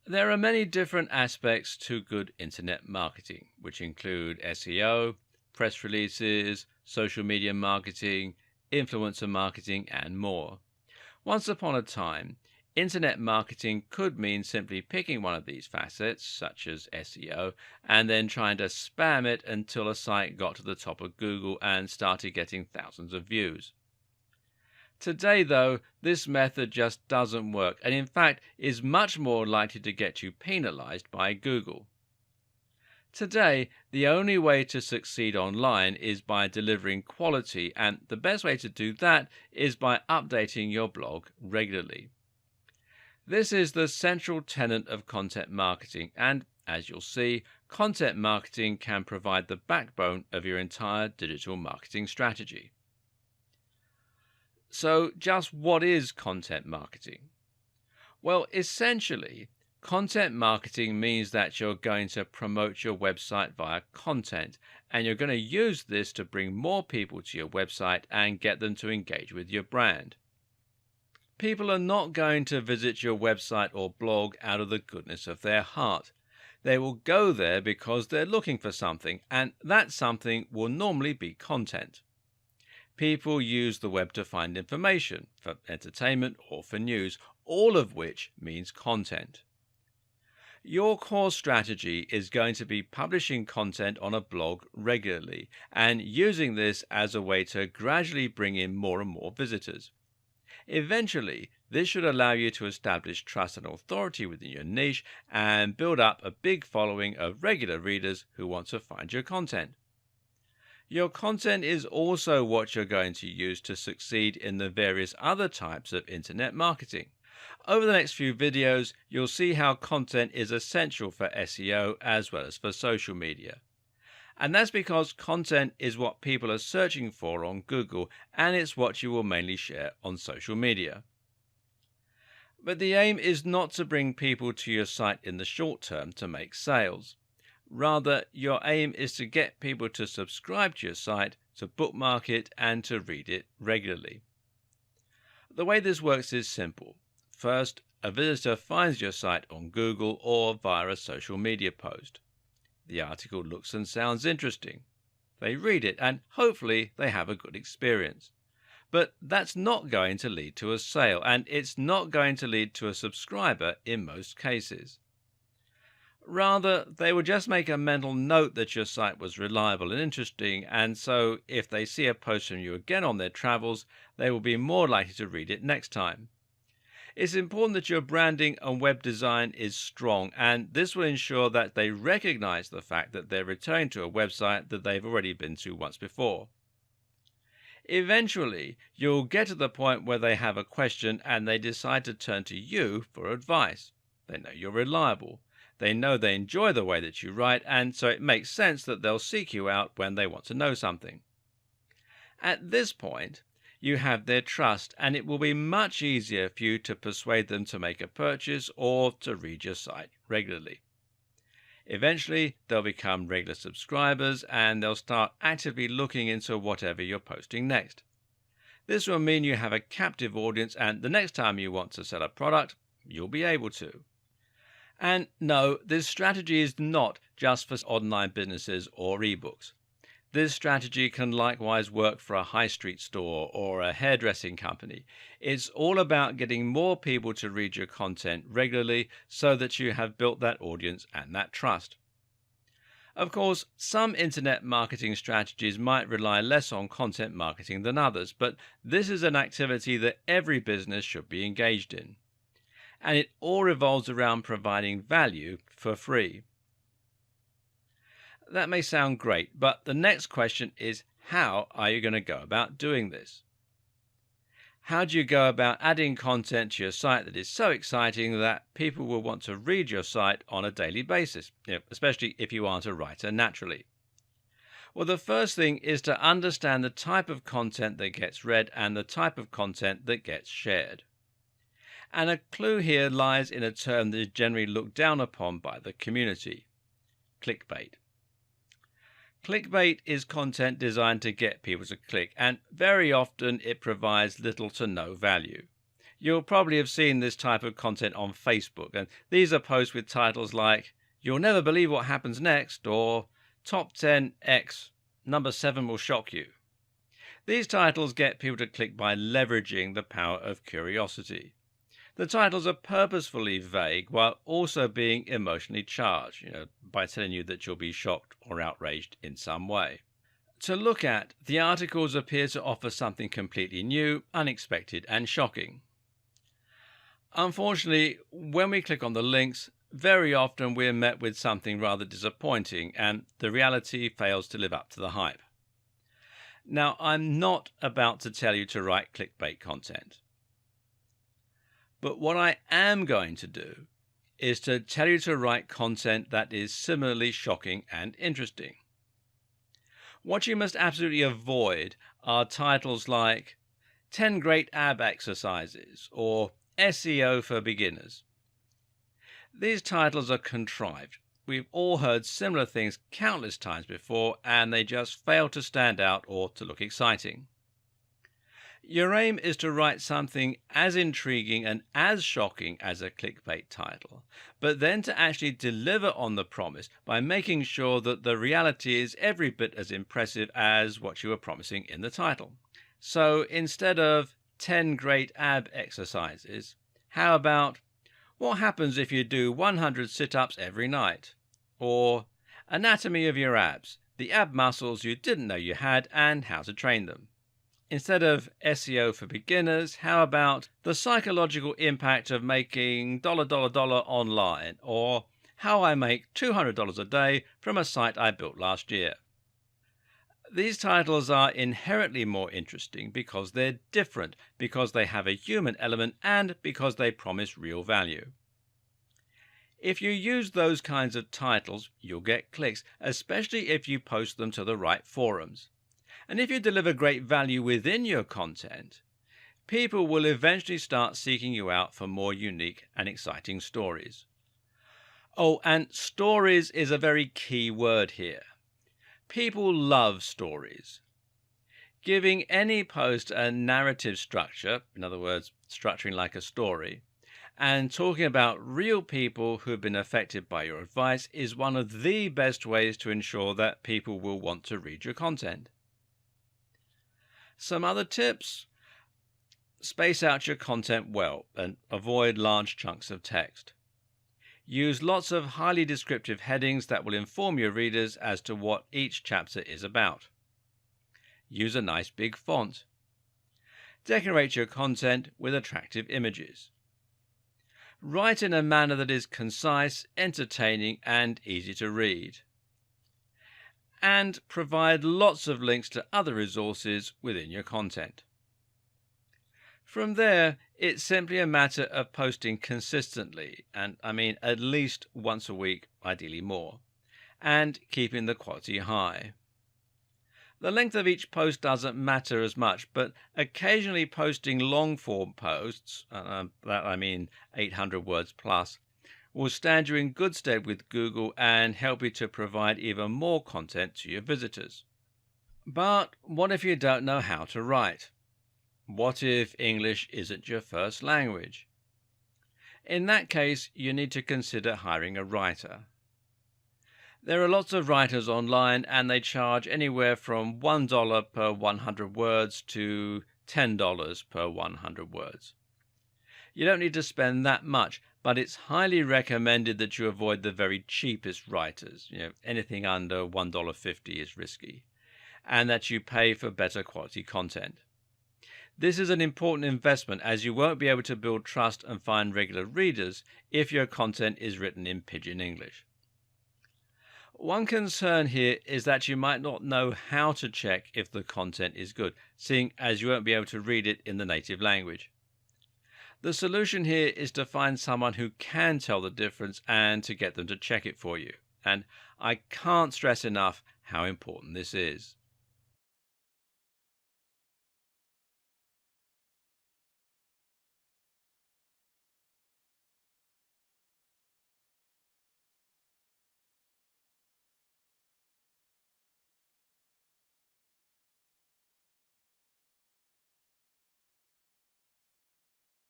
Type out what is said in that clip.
There are many different aspects to good internet marketing, which include SEO, press releases, social media marketing, influencer marketing, and more. Once upon a time, internet marketing could mean simply picking one of these facets, such as SEO, and then trying to spam it until a site got to the top of Google and started getting thousands of views. Today, though, this method just doesn't work, and in fact is much more likely to get you penalized by Google. Today, the only way to succeed online is by delivering quality, and the best way to do that is by updating your blog regularly. This is the central tenet of content marketing, and as you'll see, content marketing can provide the backbone of your entire digital marketing strategy. So, just what is content marketing? Well, essentially, content marketing means that you're going to promote your website via content, and you're going to use this to bring more people to your website and get them to engage with your brand. People are not going to visit your website or blog out of the goodness of their heart. They will go there because they're looking for something, and that something will normally be content. People use the web to find information, for entertainment, or for news, all of which means content. Your core strategy is going to be publishing content on a blog regularly and using this as a way to gradually bring in more and more visitors. Eventually, this should allow you to establish trust and authority within your niche and build up a big following of regular readers who want to find your content. Your content is also what you're going to use to succeed in the various other types of internet marketing. Over the next few videos, you'll see how content is essential for SEO as well as for social media. And that's because content is what people are searching for on Google, and it's what you will mainly share on social media. But the aim is not to bring people to your site in the short term to make sales. Rather, your aim is to get people to subscribe to your site, to bookmark it, and to read it regularly. The way this works is simple. First, a visitor finds your site on Google or via a social media post. The article looks and sounds interesting. They read it, and hopefully they have a good experience. But that's not going to lead to a sale, and it's not going to lead to a subscriber in most cases. Rather, they will just make a mental note that your site was reliable and interesting, and so if they see a post from you again on their travels, they will be more likely to read it next time. It's important that your branding and web design is strong, and this will ensure that they recognize the fact that they're returning to a website that they've already been to once before. Eventually, you'll get to the point where they have a question and they decide to turn to you for advice. They know you're reliable. They know they enjoy the way that you write, and so it makes sense that they'll seek you out when they want to know something. At this point, you have their trust, and it will be much easier for you to persuade them to make a purchase or to read your site regularly. Eventually, they'll become regular subscribers, and they'll start actively looking into whatever you're posting next. This will mean you have a captive audience, and the next time you want to sell a product, you'll be able to. And no, this strategy is not just for online businesses or ebooks. This strategy can likewise work for a high street store or a hairdressing company. It's all about getting more people to read your content regularly so that you have built that audience and that trust. Of course, some internet marketing strategies might rely less on content marketing than others, but this is an activity that every business should be engaged in. And it all revolves around providing value for free. That may sound great, but the next question is, how are you going to go about doing this? How do you go about adding content to your site that is so exciting that people will want to read your site on a daily basis, especially if you aren't a writer naturally? Well, the first thing is to understand the type of content that gets read and the type of content that gets shared. And a clue here lies in a term that is generally looked down upon by the community: clickbait. Clickbait is content designed to get people to click, and very often it provides little to no value. You'll probably have seen this type of content on Facebook, and these are posts with titles like, "You'll never believe what happens next," or "Top 10 X, number 7 will shock you." These titles get people to click by leveraging the power of curiosity. The titles are purposefully vague while also being emotionally charged, by telling you that you'll be shocked or outraged in some way. To look at, the articles appear to offer something completely new, unexpected, and shocking. Unfortunately, when we click on the links, very often we're met with something rather disappointing, and the reality fails to live up to the hype. Now, I'm not about to tell you to write clickbait content. But what I am going to do is to tell you to write content that is similarly shocking and interesting. What you must absolutely avoid are titles like 10 Great Ab Exercises or SEO for Beginners. These titles are contrived. We've all heard similar things countless times before, and they just fail to stand out or to look exciting. Your aim is to write something as intriguing and as shocking as a clickbait title, but then to actually deliver on the promise by making sure that the reality is every bit as impressive as what you were promising in the title. So instead of 10 great ab exercises, how about what happens if you do 100 sit-ups every night? Or anatomy of your abs, the ab muscles you didn't know you had and how to train them. Instead of SEO for beginners, how about the psychological impact of making $dollar online, or how I make $200 a day from a site I built last year? These titles are inherently more interesting because they're different, because they have a human element, and because they promise real value. If you use those kinds of titles, you'll get clicks, especially if you post them to the right forums. And if you deliver great value within your content, people will eventually start seeking you out for more unique and exciting stories. Oh, and stories is a very key word here. People love stories. Giving any post a narrative structure, in other words, structuring like a story, and talking about real people who have been affected by your advice is one of the best ways to ensure that people will want to read your content. Some other tips: space out your content well and avoid large chunks of text. Use lots of highly descriptive headings that will inform your readers as to what each chapter is about. Use a nice big font. Decorate your content with attractive images. Write in a manner that is concise, entertaining, and easy to read. And provide lots of links to other resources within your content. From there, it's simply a matter of posting consistently, and I mean at least once a week, ideally more, and keeping the quality high. The length of each post doesn't matter as much, but occasionally posting long-form posts, that I mean 800 words plus, will stand you in good stead with Google and help you to provide even more content to your visitors. But what if you don't know how to write? What if English isn't your first language? In that case, you need to consider hiring a writer. There are lots of writers online, and they charge anywhere from $1 per 100 words to $10 per 100 words. You don't need to spend that much, but it's highly recommended that you avoid the very cheapest writers. Anything under $1.50 is risky, and that you pay for better quality content. This is an important investment, as you won't be able to build trust and find regular readers if your content is written in pidgin English. One concern here is that you might not know how to check if the content is good, seeing as you won't be able to read it in the native language. The solution here is to find someone who can tell the difference and to get them to check it for you. And I can't stress enough how important this is.